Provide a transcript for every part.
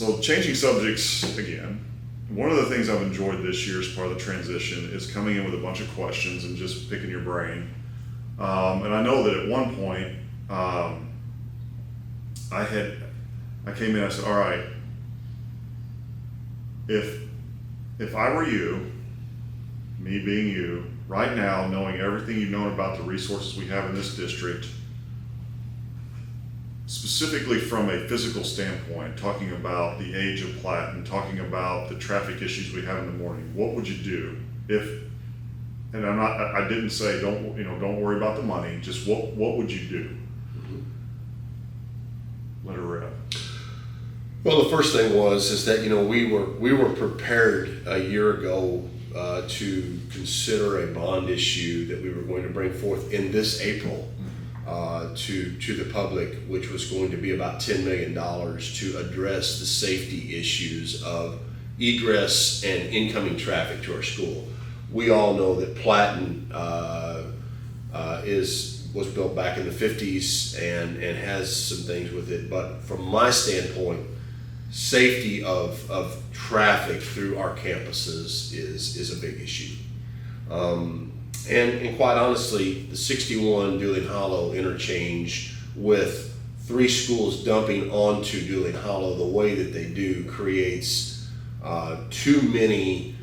So changing subjects again, one of the things I've enjoyed this year as part of the transition is coming in with a bunch of questions and just picking your brain. And I know that at one point, I came in and I said, all right, if I were you, me being you, right now, knowing everything you've known about the resources we have in this district, specifically from a physical standpoint, talking about the age of Platte and talking about the traffic issues we have in the morning, what would you do if, and I didn't say don't worry about the money, just what would you do? Let her rip. Well, the first thing is that we were prepared a year ago to consider a bond issue that we were going to bring forth in this April to the public, which was going to be about $10 million to address the safety issues of egress and incoming traffic to our school. We all know that Platten was built back in the 50s and has some things with it, but from my standpoint, safety of traffic through our campuses is a big issue. And quite honestly, the 61 Dueling Hollow interchange with 3 schools dumping onto Dueling Hollow the way that they do creates too many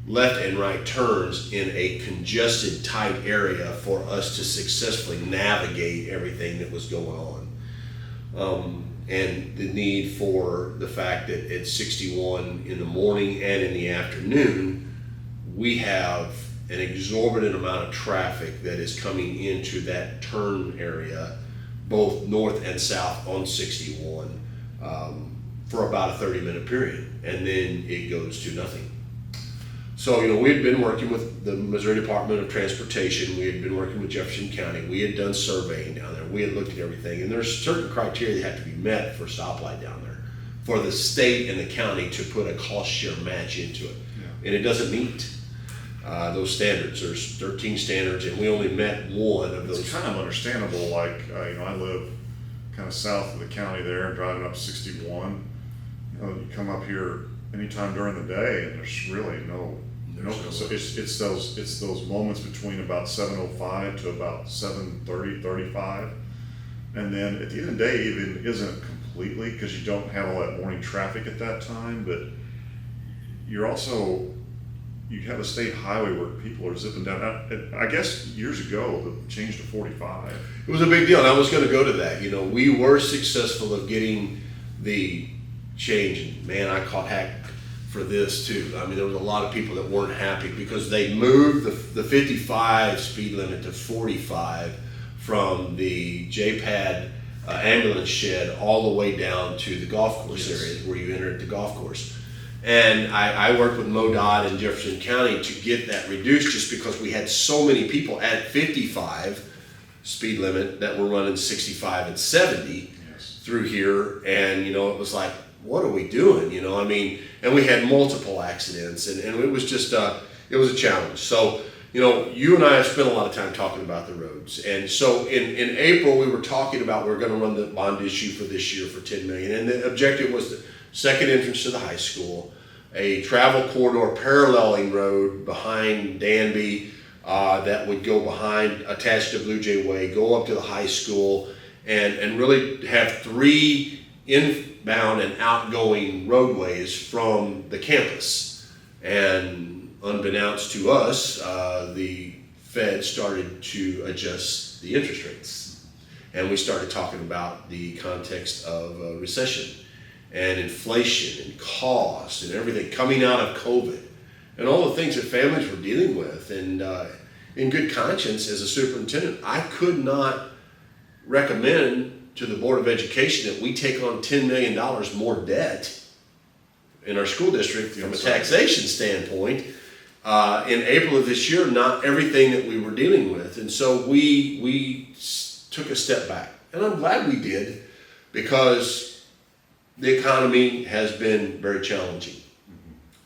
left and right turns in a congested, tight area for us to successfully navigate everything that was going on. And the need for the fact that at 61 in the morning and in the afternoon, we have an exorbitant amount of traffic that is coming into that turn area, both north and south on 61, for about a 30-minute period, and then it goes to nothing. So, we had been working with the Missouri Department of Transportation, we had been working with Jefferson County, we had done surveying down there, we had looked at everything, and there's certain criteria that have to be met for a stoplight down there, for the state and the county to put a cost share match into it. Yeah. And it doesn't meet those standards. There's 13 standards, and we only met one of those. It's kind of understandable, like, I live kind of south of the county there, driving up 61, you come up here anytime during the day, and there's really so it's those moments between about 7:05 to about 7:30, 35, and then at the end of the day, even isn't completely, because you don't have all that morning traffic at that time, but you have a state highway where people are zipping down. I guess years ago, the change to 45. It was a big deal, and I was going to go to that. We were successful of getting the change, and man, I caught heck for this too. I mean, there was a lot of people that weren't happy because they moved the 55 speed limit to 45 from the JPAD ambulance shed all the way down to the golf course area where you enter at the golf course. And I worked with MoDOT in Jefferson County to get that reduced, just because we had so many people at 55 speed limit that were running 65 and 70 through here. And, it was like, what are we doing? And we had multiple accidents, and it was just, it was a challenge. So, you and I have spent a lot of time talking about the roads. And so in April, we were talking about we're going to run the bond issue for this year for $10 million. And the objective was the second entrance to the high school, a travel corridor paralleling road behind Danby that would go behind, attached to Blue Jay Way, go up to the high school, and really have 3 inbound and outgoing roadways from the campus. And unbeknownst to us, the Fed started to adjust the interest rates. And we started talking about the context of recession and inflation and cost and everything coming out of COVID and all the things that families were dealing with. And in good conscience, as a superintendent, I could not recommend to the Board of Education that we take on $10 million more debt in our school district from a taxation standpoint in April of this year, not everything that we were dealing with. And so we took a step back. And I'm glad we did, because the economy has been very challenging.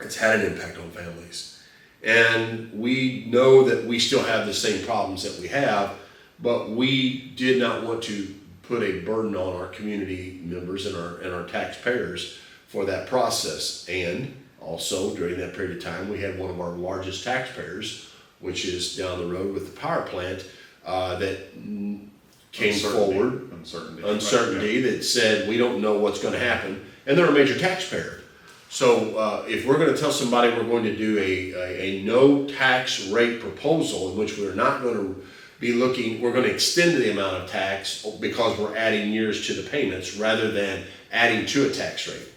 It's had an impact on families. And we know that we still have the same problems that we have, but we did not want to put a burden on our community members and our taxpayers for that process. And also during that period of time, we had one of our largest taxpayers, which is down the road with the power plant, that came forward, uncertainty that said, we don't know what's going to happen, and they're a major taxpayer. So if we're going to tell somebody we're going to do a no tax rate proposal in which we're not going to be looking, we're going to extend the amount of tax because we're adding years to the payments rather than adding to a tax rate,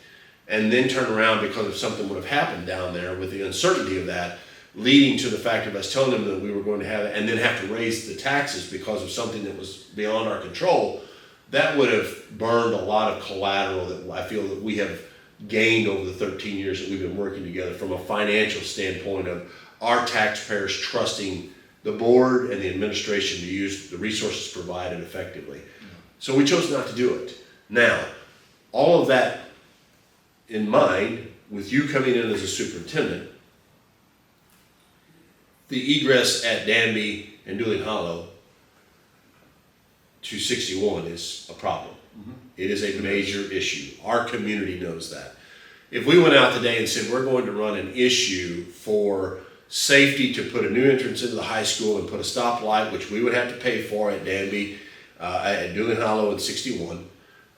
and then turn around because if something would have happened down there with the uncertainty of that, leading to the fact of us telling them that we were going to have it and then have to raise the taxes because of something that was beyond our control, that would have burned a lot of collateral that I feel that we have gained over the 13 years that we've been working together from a financial standpoint of our taxpayers trusting the board and the administration to use the resources provided effectively. So we chose not to do it. Now, all of that in mind, with you coming in as a superintendent, the egress at Danby and Dooley Hollow to 61 is a problem. It is a major issue. Our community knows that. If we went out today and said we're going to run an issue for safety to put a new entrance into the high school and put a stoplight, which we would have to pay for at Danby, at Dooley Hollow and 61,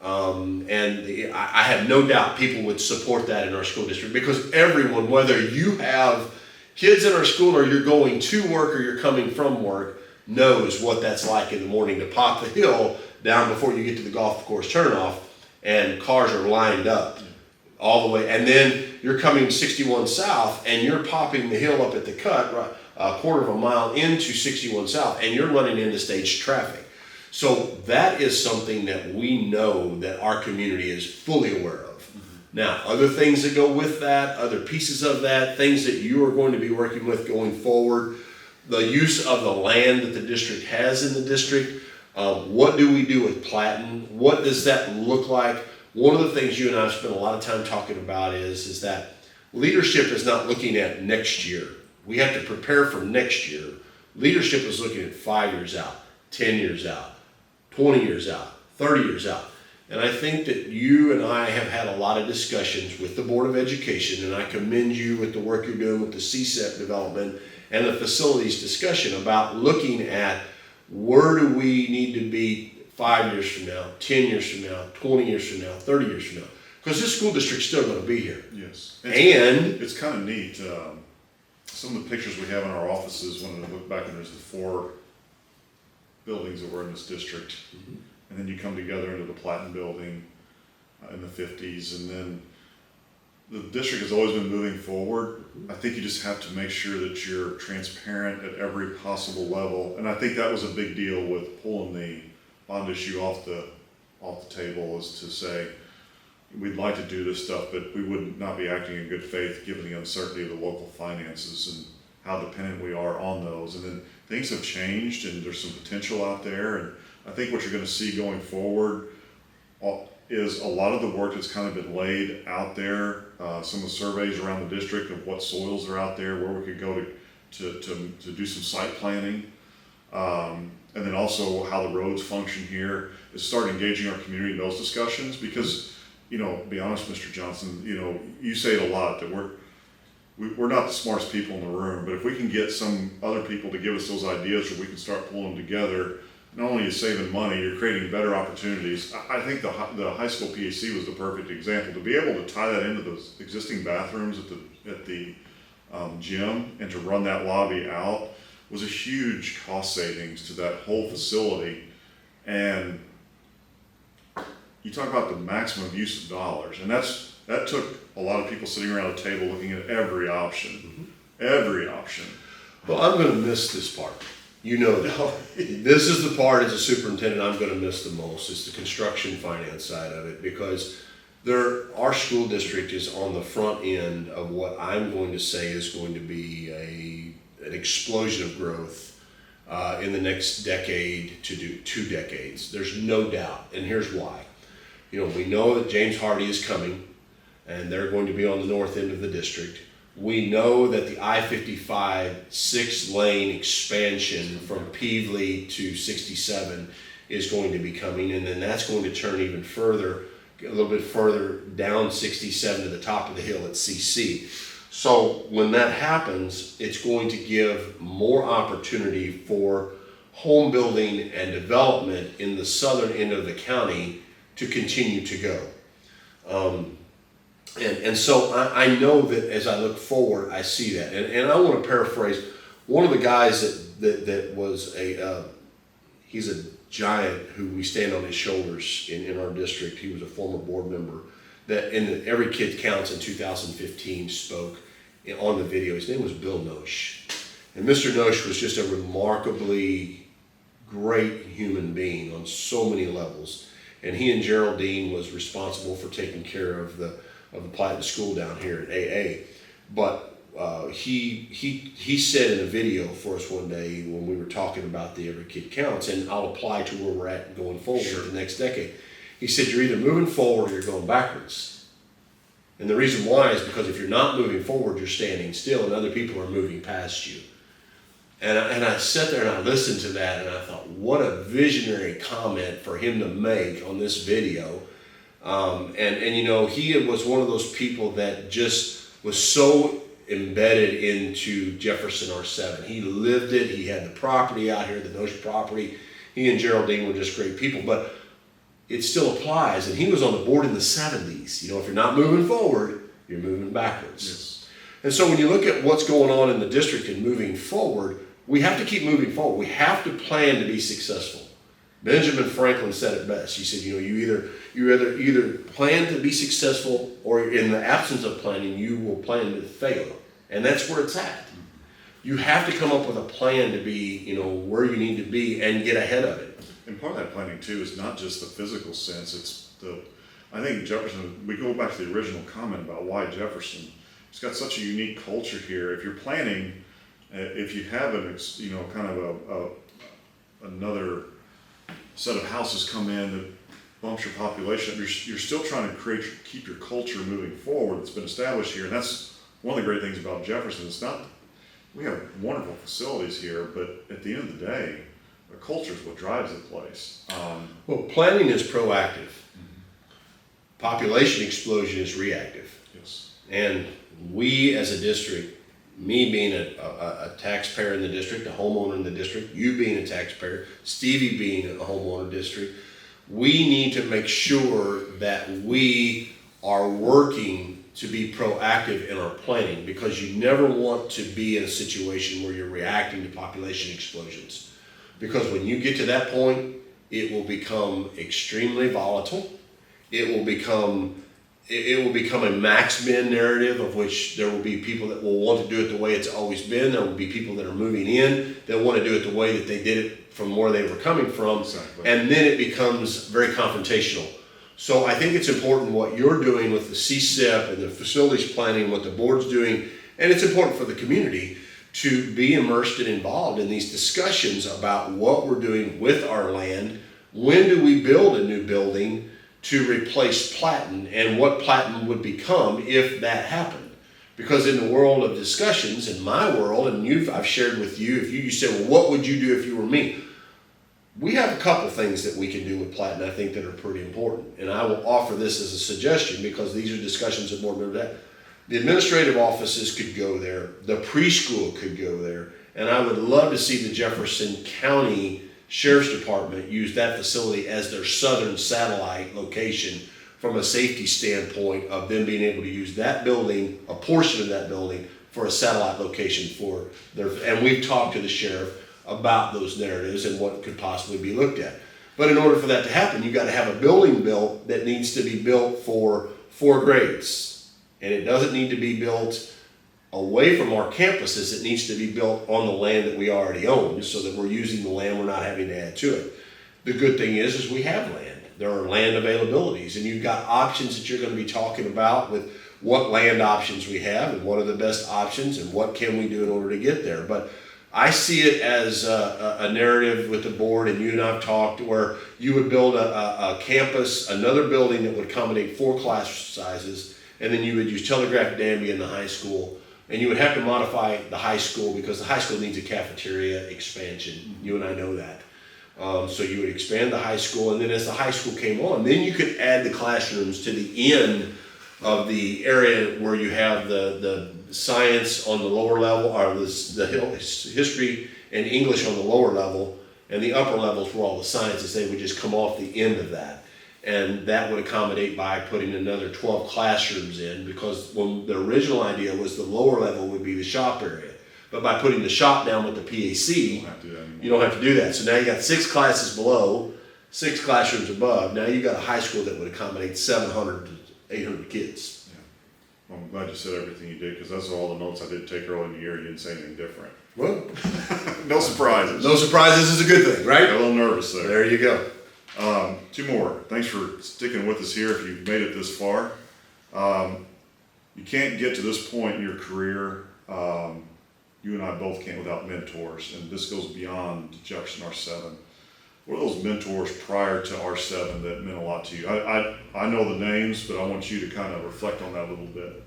I have no doubt people would support that in our school district, because everyone, whether you have kids in our school or you're going to work or you're coming from work, knows what that's like in the morning to pop the hill down before you get to the golf course turnoff, and cars are lined up all the way, and then you're coming 61 South and you're popping the hill up at the cut, right, a quarter of a mile into 61 South, and you're running into stage traffic. So that is something that we know that our community is fully aware of. Now, other things that go with that, other pieces of that, things that you are going to be working with going forward, the use of the land that the district has in the district, what do we do with Platten? What does that look like? One of the things you and I have spent a lot of time talking about is that leadership is not looking at next year. We have to prepare for next year. Leadership is looking at 5 years out, 10 years out, 20 years out, 30 years out. And I think that you and I have had a lot of discussions with the Board of Education, and I commend you with the work you're doing with the CSEP development and the facilities discussion about looking at where do we need to be 5 years from now, 10 years from now, 20 years from now, 30 years from now. Because this school district's still going to be here. Yes. And it's kind of neat. Some of the pictures we have in our offices, when we look back and there's the 4 buildings that were in this district, and then you come together into the Platten building in the 50s, and then the district has always been moving forward. I think you just have to make sure that you're transparent at every possible level, and I think that was a big deal with pulling the bond issue off the table, is to say we'd like to do this stuff, but we would not be acting in good faith given the uncertainty of the local finances and how dependent we are on those. And then things have changed, and there's some potential out there, and I think what you're going to see going forward is a lot of the work that's kind of been laid out there, some of the surveys around the district of what soils are out there, where we could go to do some site planning, and then also how the roads function here, is start engaging our community in those discussions. Because, be honest, Mr. Johnson, you say it a lot that we're not the smartest people in the room, but if we can get some other people to give us those ideas, or we can start pulling them together, not only are you saving money, you're creating better opportunities. I think the high school PAC was the perfect example. To be able to tie that into those existing bathrooms at the gym, and to run that lobby out, was a huge cost savings to that whole facility. And you talk about the maximum use of dollars, and that took a lot of people sitting around a table looking at every option, every option. Well, I'm going to miss this part. You know that. This is the part as a superintendent I'm going to miss the most, is the construction finance side of it, because our school district is on the front end of what I'm going to say is going to be an explosion of growth in the next decade to 2 decades. There's no doubt, and here's why. We know that James Hardy is coming, and they're going to be on the north end of the district. We know that the I-55 6-lane expansion from Peevely to 67 is going to be coming, and then that's going to turn even further a little bit further down 67 to the top of the hill at CC. So when that happens, it's going to give more opportunity for home building and development in the southern end of the county to continue to go. And so I know that as I look forward, I see that. And I want to paraphrase one of the guys that was he's a giant who we stand on his shoulders in our district. He was a former board member that in the Every Kid Counts in 2015 spoke on the video. His name was Bill Nosh. And Mr. Nosh was just a remarkably great human being on so many levels. And he and Geraldine was responsible for taking care of the Platinum School down here at AA. But he said in a video for us one day when we were talking about the Every Kid Counts, and I'll apply to where we're at going forward the next decade. He said, you're either moving forward or you're going backwards. And the reason why is because if you're not moving forward, you're standing still and other people are moving past you. And I sat there and I listened to that and I thought, what a visionary comment for him to make on this video. And you know, he was one of those people that just was so embedded into Jefferson R-VII. He lived it. He had the property out here, the Nosh property. He and Geraldine were just great people, but it still applies. And he was on the board in the 70s. You know, if you're not moving forward, you're moving backwards. Yes. And so when you look at what's going on in the district and moving forward, we have to keep moving forward. We have to plan to be successful. Benjamin Franklin said it best. He said, you know, you either plan to be successful, or in the absence of planning, you will plan to fail. And that's where it's at. You have to come up with a plan to be, you know, where you need to be and get ahead of it. And part of that planning too is not just the physical sense, it's I think Jefferson, we go back to the original comment about why Jefferson. It's got such a unique culture here. If you're planning, if you have kind of another set of houses come in that bumps your population, you're still trying to keep your culture moving forward that's been established here. And that's one of the great things about Jefferson. We have wonderful facilities here, but at the end of the day, the culture is what drives the place. Well, planning is proactive. Population explosion is reactive. Yes. And we as a district, me being a taxpayer in the district, a homeowner in the district, you being a taxpayer, Stevie being a homeowner district, we need to make sure that we are working to be proactive in our planning, because you never want to be in a situation where you're reacting to population explosions. Because when you get to that point, it will become extremely volatile. It will become a max min narrative, of which there will be people that will want to do it the way it's always been. There will be people that are moving in that want to do it the way that they did it from where they were coming from. Exactly. And then it becomes very confrontational. So I think it's important what you're doing with the CSIP and the facilities planning, what the board's doing, and it's important for the community to be immersed and involved in these discussions about what we're doing with our land. When do we build a new building to replace Platten, and what Platten would become if that happened? Because in the world of discussions, in my world, and I've shared with you, if you say, well, what would you do if you were me? We have a couple things that we can do with Platten, I think, that are pretty important. And I will offer this as a suggestion, because these are discussions that board members have. The administrative offices could go there. The preschool could go there. And I would love to see the Jefferson County Sheriff's Department use that facility as their southern satellite location, from a safety standpoint of them being able to use that building, a portion of that building, for a satellite location for their, and we've talked to the sheriff about those narratives and what could possibly be looked at. But in order for that to happen, you got to have a building built that needs to be built for 4 grades. And it doesn't need to be built away from our campuses. It needs to be built on the land that we already own, so that we're using the land, we're not having to add to it. The good thing is we have land. There are land availabilities, and you've got options that you're going to be talking about with what land options we have and what are the best options and what can we do in order to get there. But I see it as a narrative with the board, and you and I have talked, where you would build a campus, another building that would accommodate 4 class sizes, and then you would use Telegraph Danby in the high school, and you would have to modify the high school because the high school needs a cafeteria expansion. You and I know that. So you would expand the high school, and then as the high school came on, then you could add the classrooms to the end of the area where you have the science on the lower level, or the history and English on the lower level, and the upper levels were all the sciences. They would just come off the end of that. And that would accommodate by putting another 12 classrooms in, because when the original idea was the lower level would be the shop area. But by putting the shop down with the PAC, you don't have to do that. So now you got 6 classes below, 6 classrooms above. Now you got a high school that would accommodate 700 to 800 kids. Yeah. Well, I'm glad you said everything you did, because those are all the notes I did take early in the year. You didn't say anything different. Well, No surprises. no surprises is a good thing, right? Got a little nervous there. There you go. 2 more. Thanks for sticking with us here if you've made it this far. You can't get to this point in your career, you and I both can't, without mentors, and this goes beyond Jefferson R-VII. What are those mentors prior to R-VII that meant a lot to you? I know the names, but I want you to kind of reflect on that a little bit.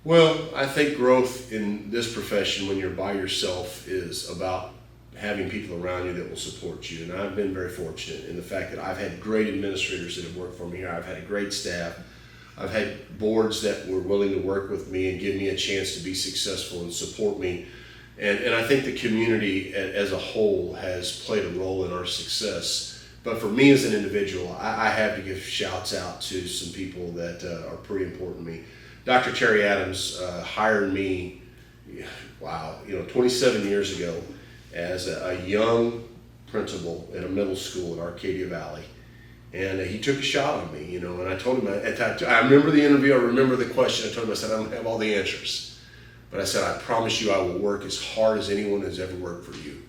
Well, I think growth in this profession when you're by yourself is about having people around you that will support you. And I've been very fortunate in the fact that I've had great administrators that have worked for me here. I've had a great staff. I've had boards that were willing to work with me and give me a chance to be successful and support me. And I think the community as a whole has played a role in our success. But for me as an individual, I have to give shouts out to some people that are pretty important to me. Dr. Terry Adams hired me, 27 years ago as a young principal in a middle school in Arcadia Valley. And he took a shot on me, and I told him, I remember the interview, I remember the question. I told him, I said, I don't have all the answers. But I said, I promise you I will work as hard as anyone has ever worked for you.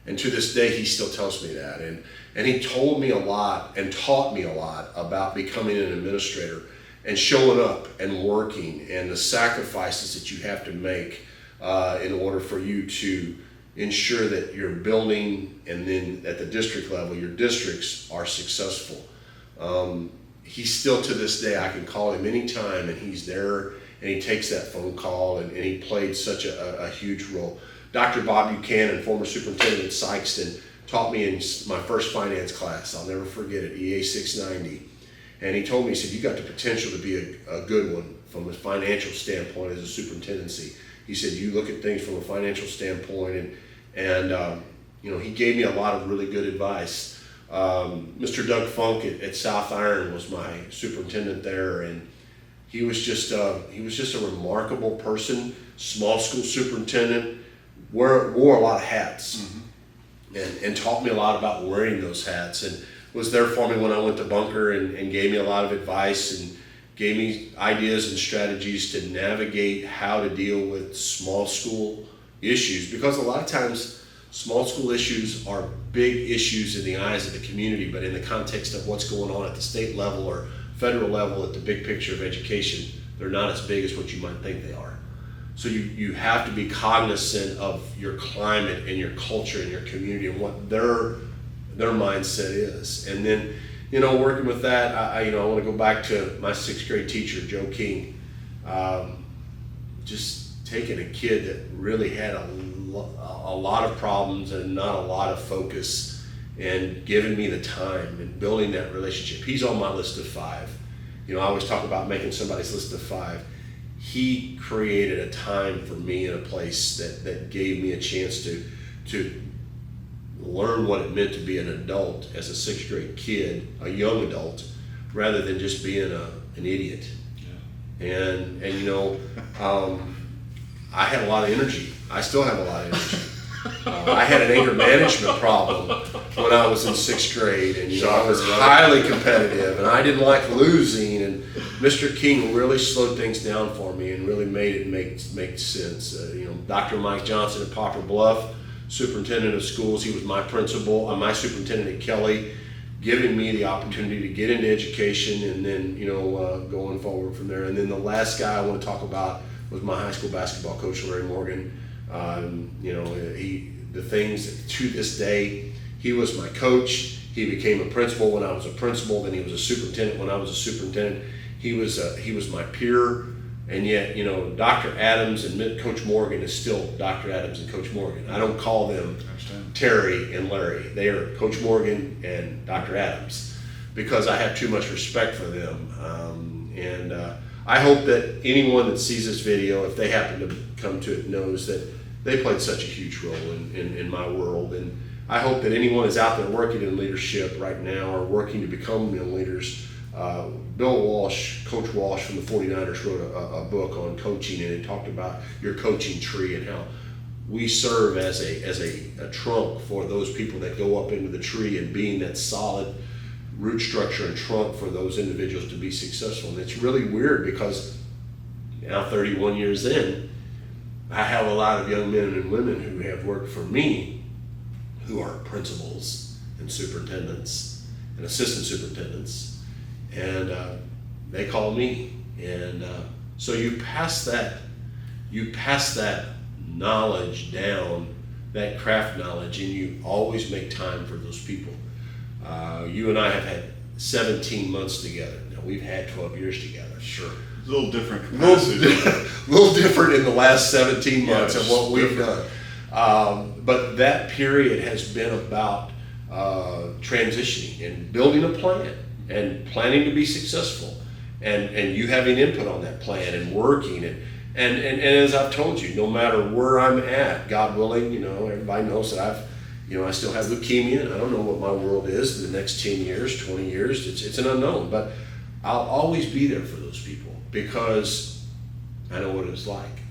And to this day, he still tells me that. And he told me a lot and taught me a lot about becoming an administrator and showing up and working and the sacrifices that you have to make in order for you to ensure that your building and then at the district level, your districts are successful. He's still, to this day, I can call him anytime and he's there and he takes that phone call, and he played such a huge role. Dr. Bob Buchanan, former superintendent at Sykeston, taught me in my first finance class. I'll never forget it, EA 690. And he told me, he said, you got the potential to be a good one from a financial standpoint as a superintendency. He said, you look at things from a financial standpoint, and he gave me a lot of really good advice. Mr. Doug Funk at South Iron was my superintendent there, and he was just a remarkable person, small school superintendent, wore a lot of hats, and taught me a lot about wearing those hats, and was there for me when I went to Bunker and gave me a lot of advice and gave me ideas and strategies to navigate how to deal with small school issues, because a lot of times small school issues are big issues in the eyes of the community, but in the context of what's going on at the state level or federal level at the big picture of education, they're not as big as what you might think they are. So you have to be cognizant of your climate and your culture and your community and what their mindset is. And then, working with that, I want to go back to my 6th grade teacher, Joe King. Just taking a kid that really had a lot of problems and not a lot of focus, and giving me the time and building that relationship. He's on my list of 5. I always talk about making somebody's list of 5. He created a time for me in a place that gave me a chance to learn what it meant to be an adult as a 6th grade kid, a young adult, rather than just being an idiot. Yeah. And I had a lot of energy. I still have a lot of energy. I had an anger management problem when I was in 6th grade, and I was highly competitive, and I didn't like losing. And Mr. King really slowed things down for me and really made it make sense. Dr. Mike Johnson at Poplar Bluff, superintendent of schools, he was my principal, my superintendent at Kelly, giving me the opportunity to get into education, and then going forward from there. And then the last guy I want to talk about was my high school basketball coach, Larry Morgan. The things to this day, he was my coach. He became a principal when I was a principal. Then he was a superintendent when I was a superintendent. He was my peer. And yet, Dr. Adams and Coach Morgan is still Dr. Adams and Coach Morgan. I don't call them Terry and Larry. They are Coach Morgan and Dr. Adams because I have too much respect for them. And I hope that anyone that sees this video, if they happen to come to it, knows that they played such a huge role in my world. And I hope that anyone is out there working in leadership right now or working to become leaders. Bill Walsh, Coach Walsh from the 49ers wrote a book on coaching, and it talked about your coaching tree and how we serve as a trunk for those people that go up into the tree and being that solid root structure and trunk for those individuals to be successful. And it's really weird because now 31 years in, I have a lot of young men and women who have worked for me who are principals and superintendents and assistant superintendents. And they call me, and so you pass that knowledge down, that craft knowledge, and you always make time for those people. You and I have had 17 months together. Now we've had 12 years together. Sure, a little different capacity. A little different in the last 17 months of what we've done. But that period has been about transitioning and building a plan. And planning to be successful, and you having input on that plan and working and as I've told you, no matter where I'm at, God willing, everybody knows that I still have leukemia, and I don't know what my world is in the next 10 years, 20 years. It's an unknown, but I'll always be there for those people because I know what it was like.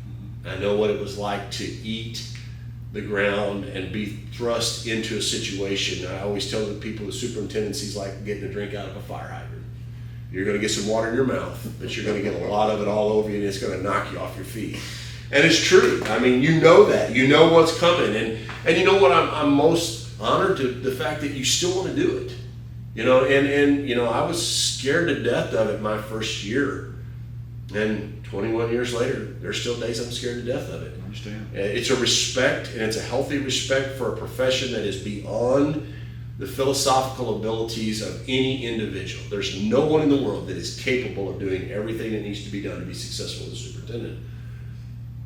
I know what it was like to eat the ground and be thrust into a situation. I always tell the people the superintendency's like getting a drink out of a fire hydrant. You're going to get some water in your mouth, but you're going to get a lot of it all over you, and it's going to knock you off your feet. And it's true. I mean, you know that. You know what's coming. And you know what? I'm most honored to the fact that you still want to do it. And I was scared to death of it my first year. And 21 years later, there's still days I'm scared to death of it. I understand. It's a respect, and it's a healthy respect for a profession that is beyond the philosophical abilities of any individual. There's no one in the world that is capable of doing everything that needs to be done to be successful as a superintendent.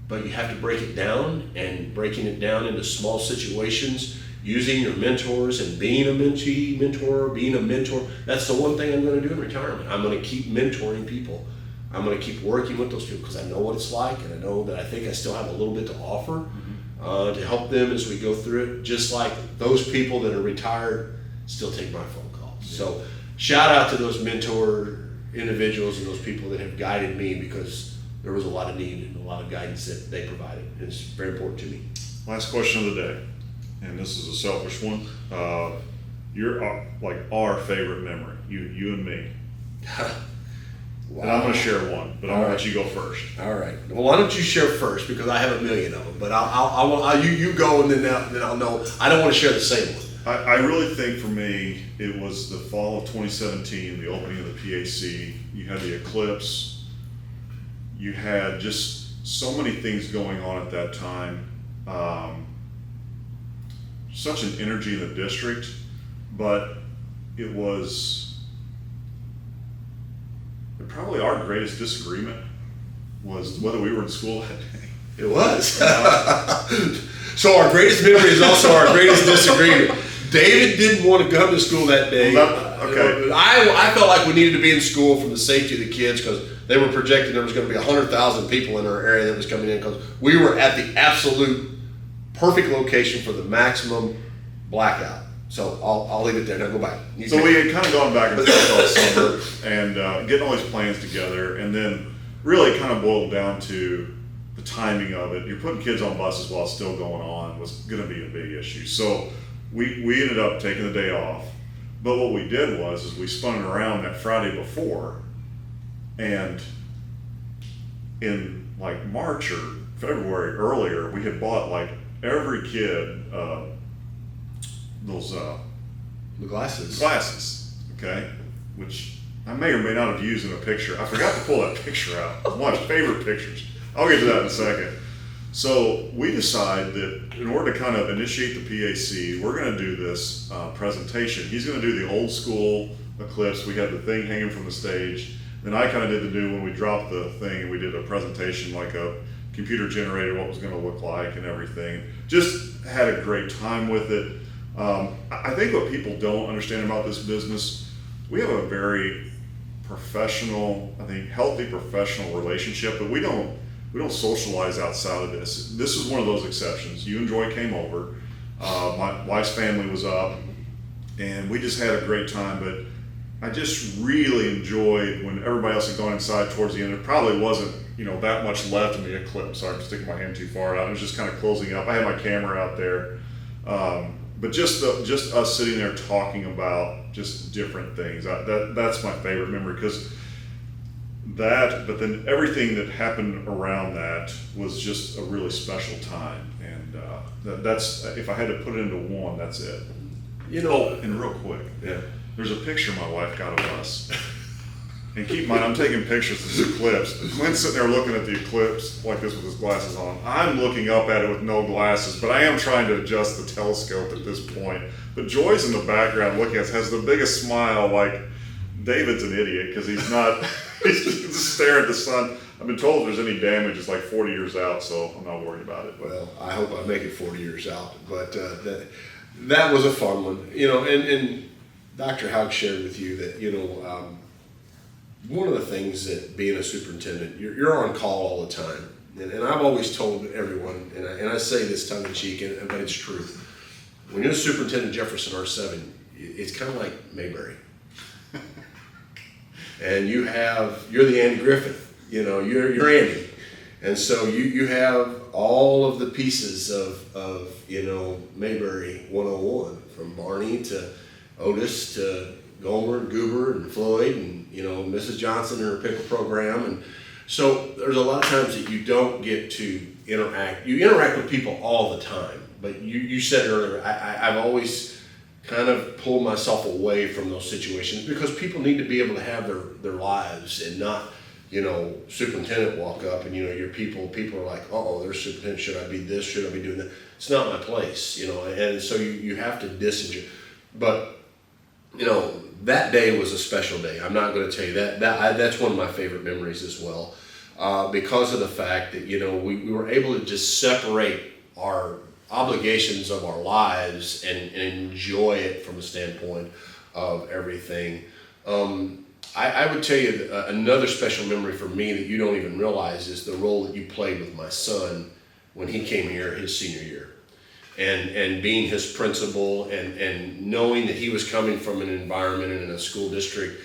But you have to break it down, and breaking it down into small situations, using your mentors and being a mentor, being a mentor. That's the one thing I'm going to do in retirement. I'm going to keep mentoring people. I'm going to keep working with those people because I know what it's like, and I know that I think I still have a little bit to offer to help them as we go through it. Just like those people that are retired still take my phone calls. Yeah. So shout out to those mentor individuals and those people that have guided me because there was a lot of need and a lot of guidance that they provided. It's very important to me. Last question of the day, and this is a selfish one. Your our favorite memory, you and me. Wow. And I'm going to share one, but I'm going to let you go first. All right. Well, why don't you share first because I have a million of them. But you go and then I'll know. I don't want to share the same one. I really think for me it was the fall of 2017, the opening of the PAC. You had the eclipse. You had just so many things going on at that time. Such an energy in the district, but it was. Probably our greatest disagreement was whether we were in school that day. It was. So our greatest memory is also our greatest disagreement. David didn't want to come to school that day. Okay. I felt like we needed to be in school for the safety of the kids because they were projecting there was going to be 100,000 people in our area that was coming in because we were at the absolute perfect location for the maximum blackout. So I'll leave it there. Now go back. So we had kind of gone back and forth all summer and getting all these plans together, and then really kind of boiled down to the timing of it. You're putting kids on buses while it's still going on was going to be a big issue. So we ended up taking the day off. But what we did was we spun it around that Friday before, and in like March or February earlier, we had bought like every kid those the glasses, okay, which I may or may not have used in a picture. I forgot to pull that picture out. It's one of my favorite pictures. I'll get to that in a second. So we decide that in order to kind of initiate the PAC, we're going to do this presentation. He's going to do the old school eclipse. We have the thing hanging from the stage. Then I kind of did the new when we dropped the thing and we did a presentation like a computer generated what was going to look like and everything. Just had a great time with it. I think what people don't understand about this business, we have a very professional, I think healthy professional relationship, but we don't socialize outside of this. This is one of those exceptions. You and Joy came over. My wife's family was up, and we just had a great time. But I just really enjoyed when everybody else had gone inside towards the end. There probably wasn't, that much left in the eclipse. Sorry, I'm sticking my hand too far out. It was just kind of closing up. I had my camera out there, but just us sitting there talking about just different things. That's my favorite memory because that. But then everything that happened around that was just a really special time. And that's if I had to put it into one, that's it. And real quick, Yeah. there's a picture my wife got of us. And keep in mind, I'm taking pictures of this eclipse. Clint's sitting there looking at the eclipse like this with his glasses on. I'm looking up at it with no glasses, but I am trying to adjust the telescope at this point. But Joy's in the background looking at us, has the biggest smile, like David's an idiot because he's not, he's just staring at the sun. I've been told if there's any damage, it's like 40 years out, so I'm not worried about it. But. Well, I hope I make it 40 years out, but that was a fun one, and Dr. Haug shared with you that, one of the things that being a superintendent, you're on call all the time. And I've always told everyone, and I say this tongue in cheek, but it's true. When you're a superintendent at Jefferson R-VII, it's kind of like Mayberry. And you're the Andy Griffith, you're Andy. And so you have all of the pieces of Mayberry 101, from Barney to Otis to Gomer and Goober and Floyd and Mrs. Johnson and her pickle program. And so there's a lot of times that you don't get to interact. You interact with people all the time, but you said earlier, I've always kind of pulled myself away from those situations because people need to be able to have their lives and not, superintendent walk up and, your people are like, uh-oh, there's superintendent, should I be this, should I be doing that? It's not my place, and so you have to distance you. But, that day was a special day. I'm not going to tell you that's one of my favorite memories as well, because of the fact that, we were able to just separate our obligations of our lives and enjoy it from a standpoint of everything. I would tell you another special memory for me that you don't even realize is the role that you played with my son when he came here his senior year. And being his principal and knowing that he was coming from an environment and in a school district,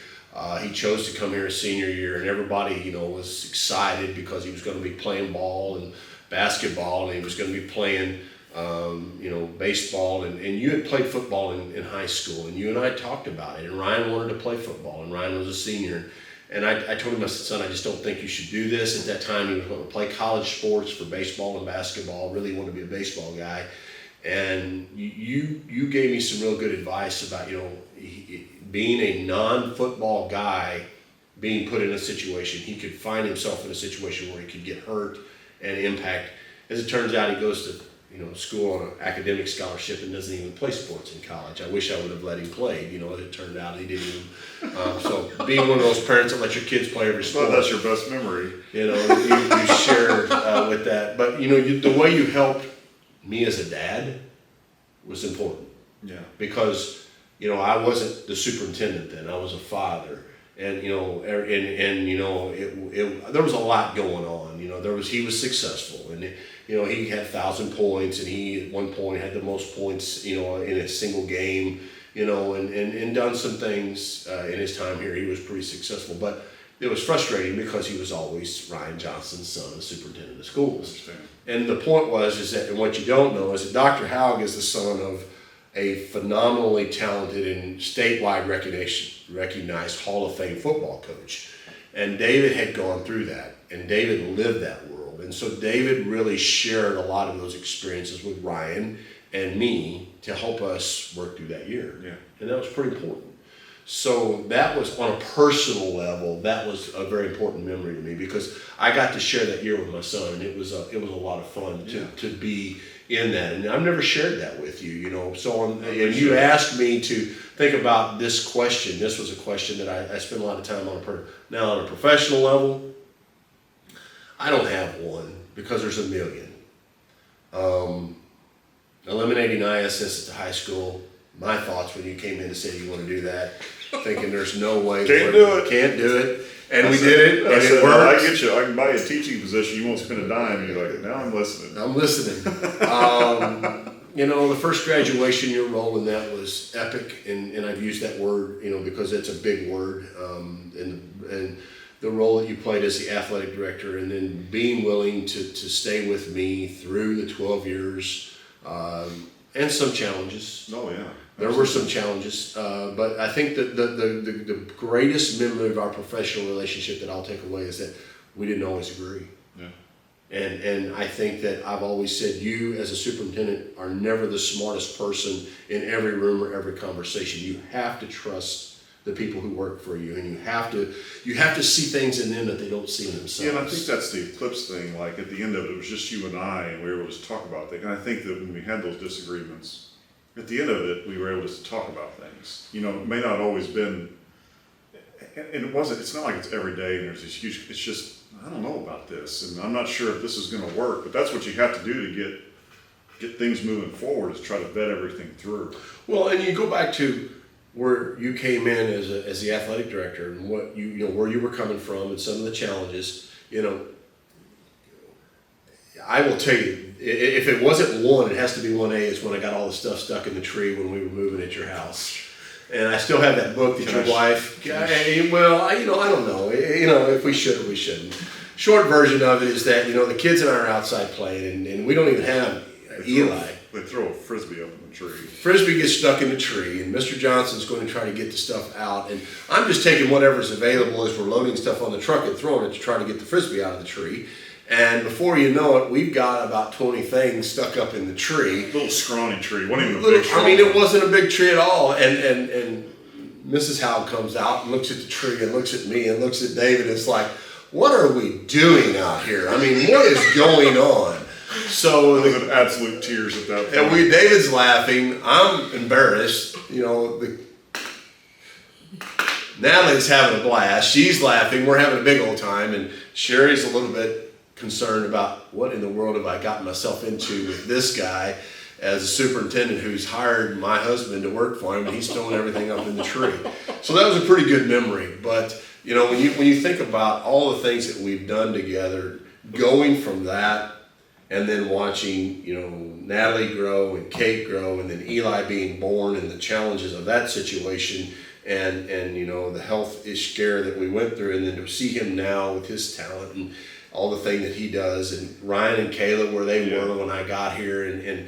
he chose to come here his senior year, and everybody, was excited because he was going to be playing ball and basketball, and he was going to be playing, baseball, and you had played football in high school, and you and I talked about it, and Ryan wanted to play football, and Ryan was a senior, and I told him, I said, son, I just don't think you should do this. At that time, he was going to play college sports for baseball and basketball, really wanted to be a baseball guy. And you gave me some real good advice about, being a non-football guy, being put in a situation, he could find himself in a situation where he could get hurt and impact. As it turns out, he goes to, school on an academic scholarship and doesn't even play sports in college. I wish I would have let him play. As it turned out, he didn't even. So being one of those parents that let your kids play every sport. Well, that's your best memory. You shared with that. But, the way you helped me as a dad was important. Yeah. Because, I wasn't the superintendent then. I was a father. And, there was a lot going on. He was successful. And, he had 1,000 points, and he at one point had the most points, in a single game, and done some things in his time here. He was pretty successful. But it was frustrating because he was always Ryan Johnson's son, the superintendent of schools. And the point is that, and what you don't know is that Dr. Haug is the son of a phenomenally talented and statewide recognized Hall of Fame football coach. And David had gone through that, and David lived that world. And so David really shared a lot of those experiences with Ryan and me to help us work through that year. Yeah. And that was pretty important. So that was, on a personal level, that was a very important memory to me because I got to share that year with my son, and it was a lot of fun to be in that. And I've never shared that with you, So and you asked me to think about this question. This was a question that I spent a lot of time on. Now on a professional level, I don't have one because there's a million. Eliminating ISS at the high school. My thoughts when you came in and said you want to do that, thinking there's no way. Can't do it. Can't do it. And we did it, and I said, it "No, I worked. get you. I can buy you a teaching position. You won't spend a dime." And you're like, "Now I'm listening." I'm listening. You know, the first graduation, your role in that was epic, and I've used that word, you know, because it's a big word. And the role that you played as the athletic director, and then being willing to stay with me through the 12 years, and some challenges. Oh yeah. There were some challenges, but I think that the greatest memory of our professional relationship that I'll take away is that we didn't always agree. Yeah. And I think that I've always said you as a superintendent are never the smartest person in every room or every conversation. You have to trust the people who work for you, and you have to see things in them that they don't see in themselves. Yeah, and I think that's the Eclipse thing. Like at the end of it, it was just you and I, and we were able to talk about things. And I think that when we had those disagreements, at the end of it, we were able to talk about things. You know, it may not always been, and it wasn't. It's not like it's every day and there's this huge. It's just I don't know about this, and I'm not sure if this is going to work. But that's what you have to do to get things moving forward. Is try to vet everything through. Well, and you go back to where you came in as the athletic director, and what you know where you were coming from, and some of the challenges. You know, I will tell you, if it wasn't one, it has to be 1A. Is when I got all the stuff stuck in the tree when we were moving at your house. And I still have that book that your wife. Well, I don't know. You know, if we should or we shouldn't. Short version of it is that the kids and I are outside playing, and we don't even have Eli. They throw a frisbee up in the tree. Frisbee gets stuck in the tree, and Mr. Johnson's going to try to get the stuff out. And I'm just taking whatever's available as we're loading stuff on the truck and throwing it to try to get the frisbee out of the tree. And before you know it, we've got about 20 things stuck up in the tree. Little scrawny tree. Wasn't even a big tree. I mean, it wasn't a big tree at all. And Mrs. Howe comes out and looks at the tree and looks at me and looks at David. It's like, what are we doing out here? I mean, what is going on? So I was in absolute tears at that point. And David's laughing. I'm embarrassed. Natalie's having a blast. She's laughing. We're having a big old time. And Sherry's a little bit concerned about what in the world have I gotten myself into with this guy as a superintendent who's hired my husband to work for him, and he's throwing everything up in the tree. So that was a pretty good memory. But when you think about all the things that we've done together, going from that and then watching Natalie grow and Kate grow, and then Eli being born and the challenges of that situation, and the health scare that we went through, and then to see him now with his talent and all the thing that he does, and Ryan and Kayla where they were when I got here, and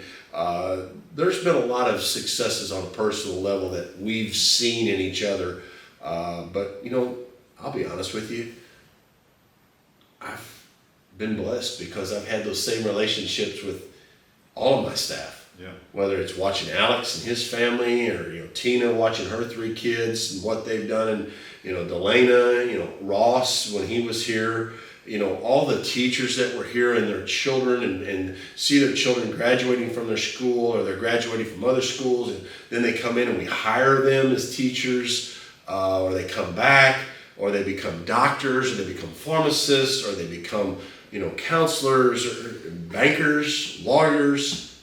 there's been a lot of successes on a personal level that we've seen in each other. But I'll be honest with you, I've been blessed because I've had those same relationships with all of my staff. Yeah. Whether it's watching Alex and his family, or Tina watching her 3 kids and what they've done, and Delana, Ross when he was here. All the teachers that were here and their children, and see their children graduating from their school, or they're graduating from other schools, and then they come in and we hire them as teachers, or they come back, or they become doctors, or they become pharmacists, or they become counselors, or bankers, lawyers.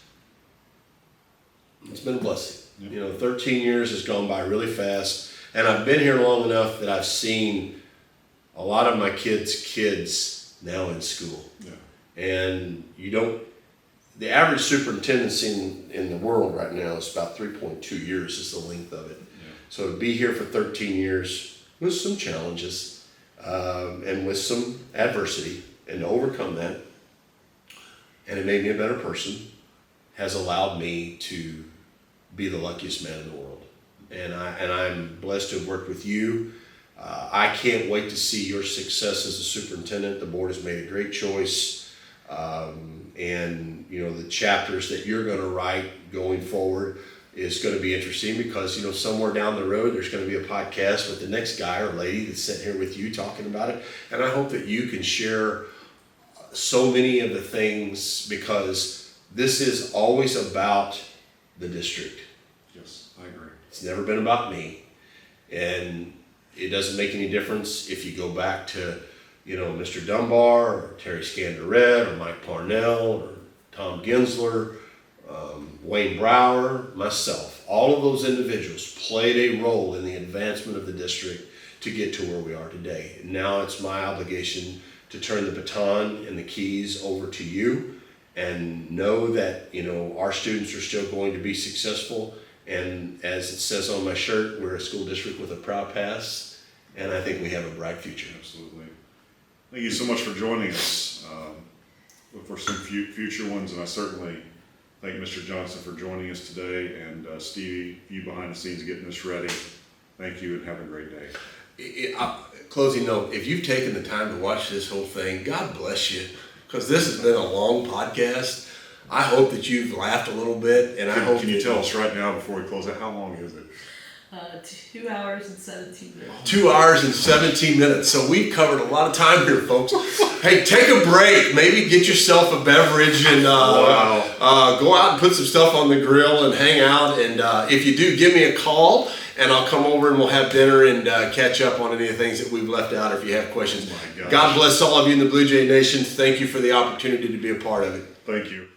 It's been a blessing. Yeah. 13 years has gone by really fast, and I've been here long enough that I've seen a lot of my kids now in school. Yeah. And the average superintendency in the world right now is about 3.2 years is the length of it. Yeah. So to be here for 13 years with some challenges, and with some adversity, and to overcome that, and it made me a better person, has allowed me to be the luckiest man in the world. And I'm blessed to have worked with you. I can't wait to see your success as a superintendent. The board has made a great choice. And the chapters that you're going to write going forward is going to be interesting, because somewhere down the road there's going to be a podcast with the next guy or lady that's sitting here with you talking about it. And I hope that you can share so many of the things, because this is always about the district. Yes, I agree. It's never been about me. And it doesn't make any difference if you go back to, Mr. Dunbar or Terry Scandaret or Mike Parnell or Tom Gensler, Wayne Brower, myself. All of those individuals played a role in the advancement of the district to get to where we are today. Now it's my obligation to turn the baton and the keys over to you and know that, our students are still going to be successful. And as it says on my shirt, we're a school district with a proud past, and I think we have a bright future. Absolutely. Thank you so much for joining us. Look for some future ones, and I certainly thank Mr. Johnson for joining us today, and Stevie, you behind the scenes getting this ready. Thank you, and have a great day. Closing note, if you've taken the time to watch this whole thing, God bless you, because this has been a long podcast. I hope that you've laughed a little bit, and Can you tell us right now before we close out, how long is it? 2 hours and 17 minutes. 2 hours and 17 minutes. So we've covered a lot of time here, folks. Hey, take a break. Maybe get yourself a beverage and go out and put some stuff on the grill and hang out. And if you do, give me a call, and I'll come over and we'll have dinner and catch up on any of the things that we've left out if you have questions. Oh my gosh. God bless all of you in the Blue Jay Nation. Thank you for the opportunity to be a part of it. Thank you.